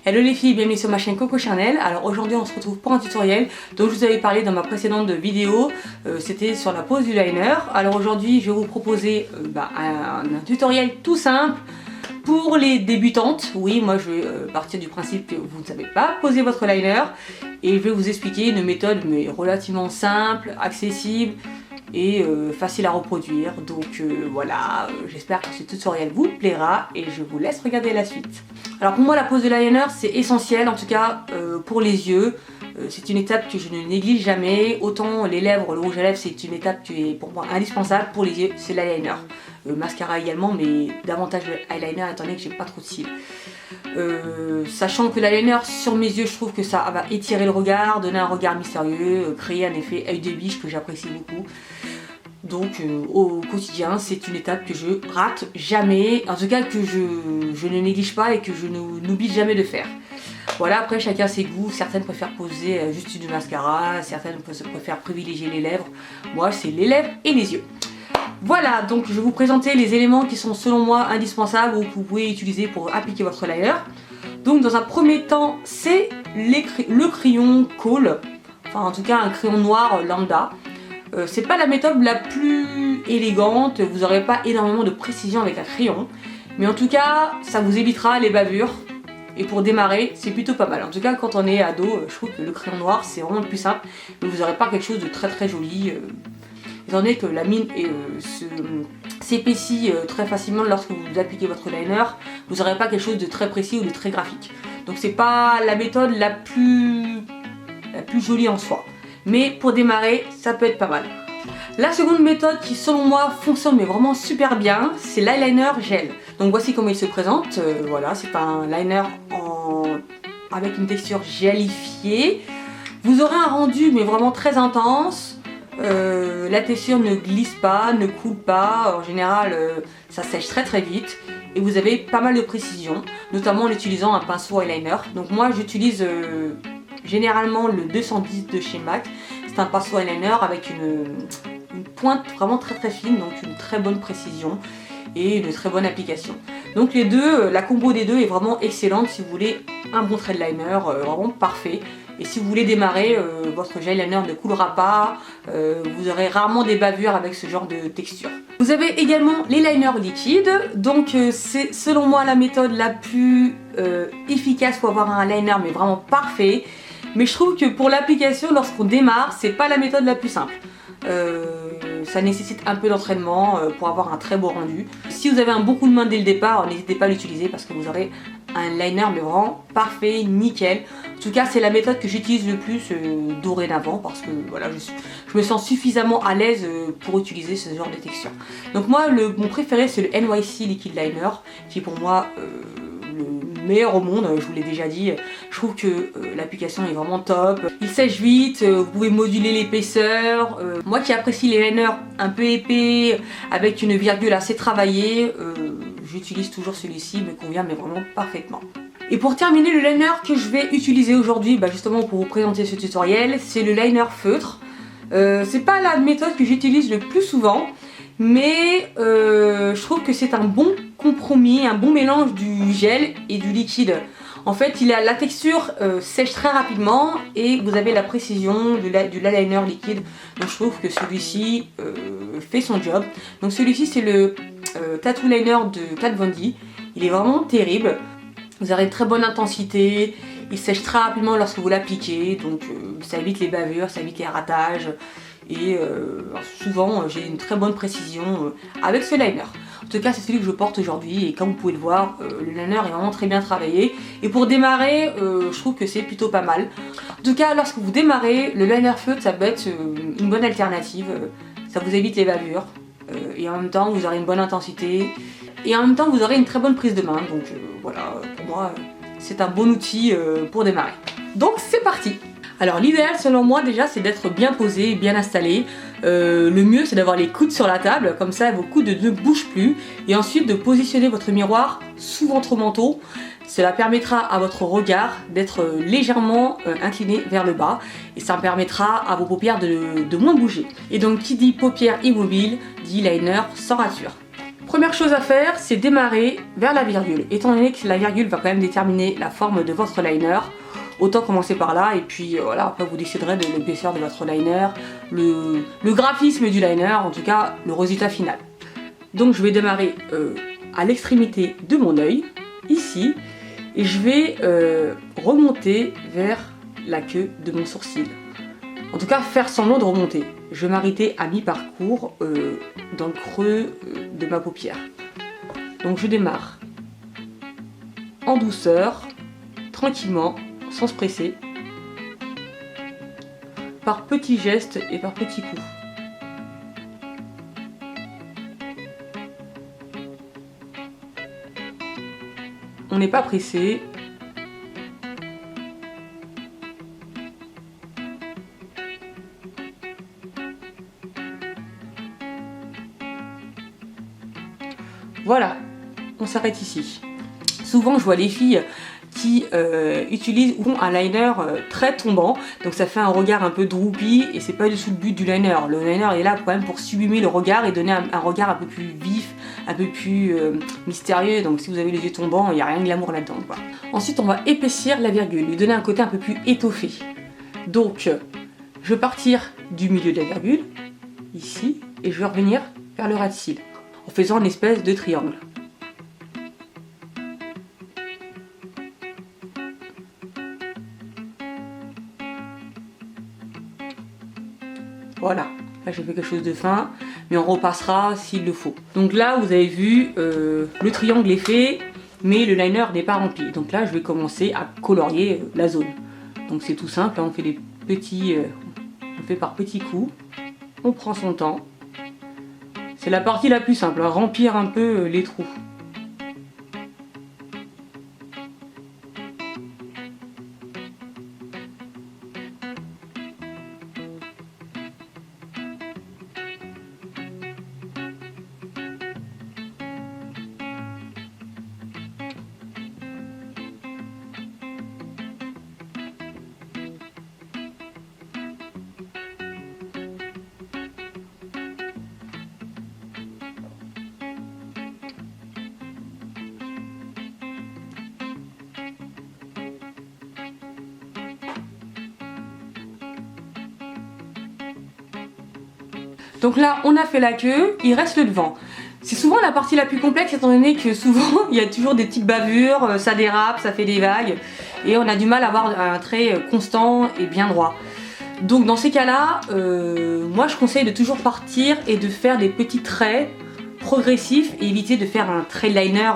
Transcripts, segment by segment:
Hello les filles, bienvenue sur ma chaîne Coco Chanel. Alors aujourd'hui on se retrouve pour un tutoriel dont je vous avais parlé dans ma précédente vidéo, c'était sur la pose du liner. Alors aujourd'hui je vais vous proposer un tutoriel tout simple pour les débutantes. Oui, moi je vais partir du principe que vous ne savez pas poser votre liner et je vais vous expliquer une méthode mais relativement simple, accessible et facile à reproduire. Donc voilà, j'espère que ce tutoriel vous plaira et je vous laisse regarder la suite. Alors pour moi la pose de liner c'est essentiel, en tout cas pour les yeux. C'est une étape que je ne néglige jamais. Autant les lèvres, le rouge à lèvres c'est une étape qui est pour moi indispensable. Pour les yeux c'est l'eyeliner, mascara également, mais davantage le eyeliner étant donné que j'ai pas trop de cils. Sachant que l'eyeliner sur mes yeux, je trouve que ça va étirer le regard, donner un regard mystérieux, créer un effet œil de biche que j'apprécie beaucoup. Donc au quotidien c'est une étape que je rate jamais, en tout cas que je ne néglige pas et que je n'oublie jamais de faire. Voilà, après chacun ses goûts, certaines préfèrent poser juste du mascara, certaines préfèrent privilégier les lèvres. Moi c'est les lèvres et les yeux. Voilà, donc je vais vous présenter les éléments qui sont selon moi indispensables ou que vous pouvez utiliser pour appliquer votre liner. Donc dans un premier temps c'est le crayon Kohl, enfin en tout cas un crayon noir lambda. C'est pas la méthode la plus élégante, vous n'aurez pas énormément de précision avec un crayon, mais en tout cas ça vous évitera les bavures et pour démarrer c'est plutôt pas mal. En tout cas quand on est ado, je trouve que le crayon noir c'est vraiment le plus simple, mais vous n'aurez pas quelque chose de très joli, étant donné que la mine s'épaissit très facilement lorsque vous appliquez votre liner, vous n'aurez pas quelque chose de très précis ou de très graphique. Donc c'est pas la méthode la plus jolie en soi. Mais pour démarrer, ça peut être pas mal. La seconde méthode qui selon moi fonctionne mais vraiment super bien, c'est l'eyeliner gel. Donc voici comment il se présente. Voilà, c'est un liner avec une texture gélifiée. Vous aurez un rendu mais vraiment très intense. La texture ne glisse pas, ne coule pas. En général, ça sèche très vite. Et vous avez pas mal de précision, notamment en utilisant un pinceau eyeliner. Donc moi j'utilise généralement le 210 de chez MAC. C'est un pinceau eyeliner avec une pointe vraiment très fine, donc une très bonne précision et une très bonne application. Donc les deux, la combo des deux est vraiment excellente si vous voulez un bon trait de liner, vraiment parfait. Et si vous voulez démarrer, votre gel liner ne coulera pas, vous aurez rarement des bavures avec ce genre de texture. Vous avez également les liners liquides, donc c'est selon moi la méthode la plus efficace pour avoir un liner mais vraiment parfait. Mais je trouve que pour l'application, lorsqu'on démarre, c'est pas la méthode la plus simple. Ça nécessite un peu d'entraînement pour avoir un très beau rendu. Si vous avez un bon coup de main dès le départ, n'hésitez pas à l'utiliser parce que vous aurez un liner mais vraiment parfait, nickel. En tout cas, c'est la méthode que j'utilise le plus dorénavant parce que voilà, je me sens suffisamment à l'aise pour utiliser ce genre de texture. Donc moi, mon préféré c'est le NYC Liquid Liner qui est pour moi le meilleur au monde, je vous l'ai déjà dit. Je trouve que l'application est vraiment top. Il sèche vite, vous pouvez moduler l'épaisseur. Moi qui apprécie les liners un peu épais, avec une virgule assez travaillée, j'utilise toujours celui-ci, il me convient mais vraiment parfaitement. Et pour terminer, le liner que je vais utiliser aujourd'hui, justement pour vous présenter ce tutoriel, c'est le liner feutre. C'est pas la méthode que j'utilise le plus souvent, mais je trouve que c'est un bon compromis, un bon mélange du gel et du liquide. En fait, la texture sèche très rapidement et vous avez la précision du liner liquide. Donc je trouve que celui-ci fait son job. Donc celui-ci c'est le Tattoo Liner de Kat Von D. Il est vraiment terrible. Vous aurez une très bonne intensité. Il sèche très rapidement lorsque vous l'appliquez. Donc ça évite les bavures, ça évite les ratages. Et souvent j'ai une très bonne précision avec ce liner. En tout cas c'est celui que je porte aujourd'hui et comme vous pouvez le voir, le liner est vraiment très bien travaillé. Et pour démarrer, je trouve que c'est plutôt pas mal. En tout cas lorsque vous démarrez, le liner feutre ça peut être une bonne alternative. Ça vous évite les bavures et en même temps vous aurez une bonne intensité. Et en même temps vous aurez une très bonne prise de main. Donc voilà, pour moi c'est un bon outil pour démarrer. Donc c'est parti! Alors l'idéal selon moi déjà c'est d'être bien posé, bien installé. Le mieux c'est d'avoir les coudes sur la table, comme ça vos coudes ne bougent plus. Et ensuite de positionner votre miroir sous votre manteau. Cela permettra à votre regard d'être légèrement incliné vers le bas. Et ça permettra à vos paupières de moins bouger. Et donc qui dit paupières immobiles dit liner sans rature. Première chose à faire, c'est démarrer vers la virgule. Étant donné que la virgule va quand même déterminer la forme de votre liner, autant commencer par là et puis voilà, après vous déciderez de l'épaisseur de votre liner, le graphisme du liner, en tout cas le résultat final. Donc je vais démarrer à l'extrémité de mon œil, ici, et je vais remonter vers la queue de mon sourcil. En tout cas, faire semblant de remonter. Je vais m'arrêter à mi-parcours dans le creux de ma paupière. Donc je démarre en douceur, tranquillement, sans se presser, par petits gestes et par petits coups. On n'est pas pressé. Voilà, on s'arrête ici. Souvent je vois les filles qui utilisent ou ont un liner très tombant, donc ça fait un regard un peu droopy et c'est pas du tout le but du liner. Le liner est là quand même pour sublimer le regard et donner un regard un peu plus vif, un peu plus mystérieux, donc si vous avez les yeux tombants, il n'y a rien de glamour là-dedans, quoi. Ensuite on va épaissir la virgule, lui donner un côté un peu plus étoffé. Donc je vais partir du milieu de la virgule, ici, et je vais revenir vers le ras de cils, en faisant une espèce de triangle. Voilà, là j'ai fait quelque chose de fin, mais on repassera s'il le faut. Donc là vous avez vu, le triangle est fait, mais le liner n'est pas rempli. Donc là je vais commencer à colorier la zone. Donc c'est tout simple, hein, on fait des petits, on fait par petits coups, on prend son temps. C'est la partie la plus simple, hein, remplir un peu les trous. Donc là, on a fait la queue, il reste le devant. C'est souvent la partie la plus complexe étant donné que souvent il y a toujours des petites bavures, ça dérape, ça fait des vagues et on a du mal à avoir un trait constant et bien droit. Donc dans ces cas-là, moi je conseille de toujours partir et de faire des petits traits progressifs et éviter de faire un trait liner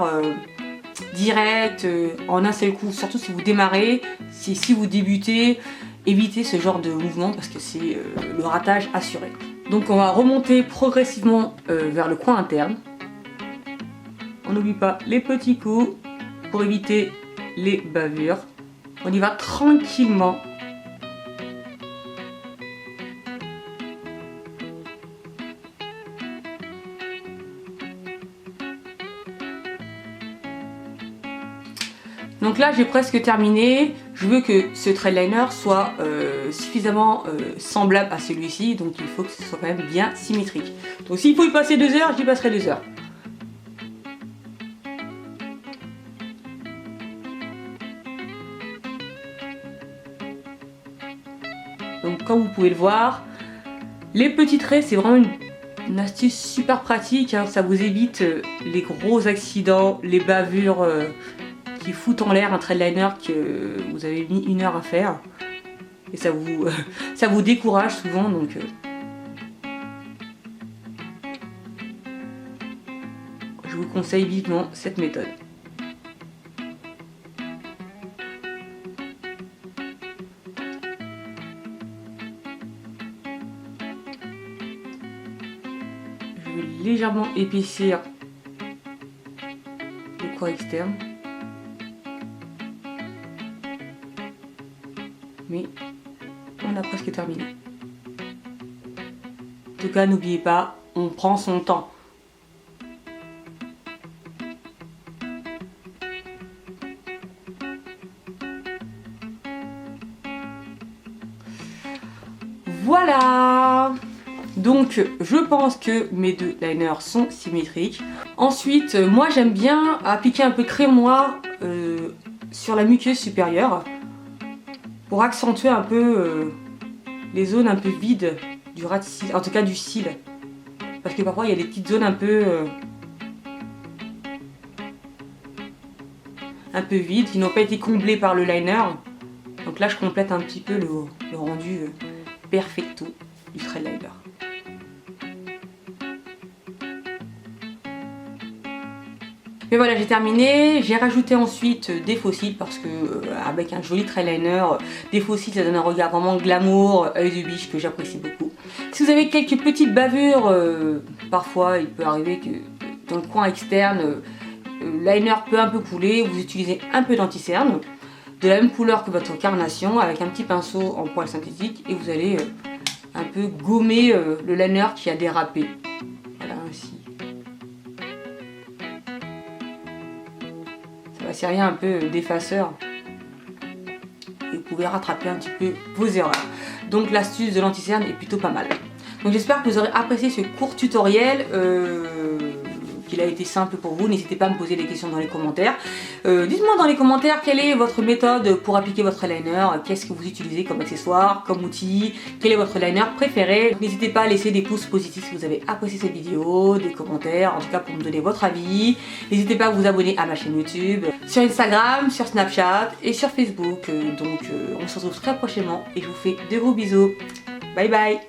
direct en un seul coup, surtout si vous démarrez, si vous débutez, évitez ce genre de mouvement parce que c'est le ratage assuré. Donc on va remonter progressivement vers le coin interne. On n'oublie pas les petits coups pour éviter les bavures. On y va tranquillement. Donc là j'ai presque terminé, je veux que ce trail liner soit suffisamment semblable à celui-ci, donc il faut que ce soit quand même bien symétrique. Donc s'il faut y passer 2 heures, j'y passerai 2 heures. Donc comme vous pouvez le voir, les petits traits c'est vraiment une astuce super pratique, hein, ça vous évite les gros accidents, les bavures qui foutent en l'air un trail liner que vous avez mis 1 heure à faire et ça vous décourage souvent, donc je vous conseille vivement cette méthode. Je vais légèrement épaissir le coin externe. Mais on a presque terminé. En tout cas, n'oubliez pas, on prend son temps. Voilà. Donc je pense que mes deux liners sont symétriques. Ensuite, moi j'aime bien appliquer un peu de crayon noir sur la muqueuse supérieure pour accentuer un peu les zones un peu vides du ras de cils, en tout cas du cil. Parce que parfois il y a des petites zones un peu vides qui n'ont pas été comblées par le liner. Donc là je complète un petit peu le rendu perfecto du thread liner. Mais voilà, j'ai terminé. J'ai rajouté ensuite des faux cils parce que avec un joli thread liner, des faux cils ça donne un regard vraiment glamour, œil de biche que j'apprécie beaucoup. Si vous avez quelques petites bavures, parfois il peut arriver que dans le coin externe, le liner peut un peu couler, vous utilisez un peu d'anti-cerne, de la même couleur que votre carnation avec un petit pinceau en poil synthétique et vous allez un peu gommer le liner qui a dérapé. Voilà, ainsi. Ça va servir un peu d'effaceur et vous pouvez rattraper un petit peu vos erreurs. Donc l'astuce de l'anti-cerne est plutôt pas mal. Donc j'espère que vous aurez apprécié ce court tutoriel, qu'il a été simple pour vous. N'hésitez pas à me poser des questions dans les commentaires. Dites-moi dans les commentaires quelle est votre méthode pour appliquer votre liner, qu'est-ce que vous utilisez comme accessoire, comme outil, quel est votre liner préféré. N'hésitez pas à laisser des pouces positifs si vous avez apprécié cette vidéo, des commentaires, en tout cas pour me donner votre avis. N'hésitez pas à vous abonner à ma chaîne YouTube, sur Instagram, sur Snapchat et sur Facebook. Donc on se retrouve très prochainement et je vous fais de gros bisous. Bye bye.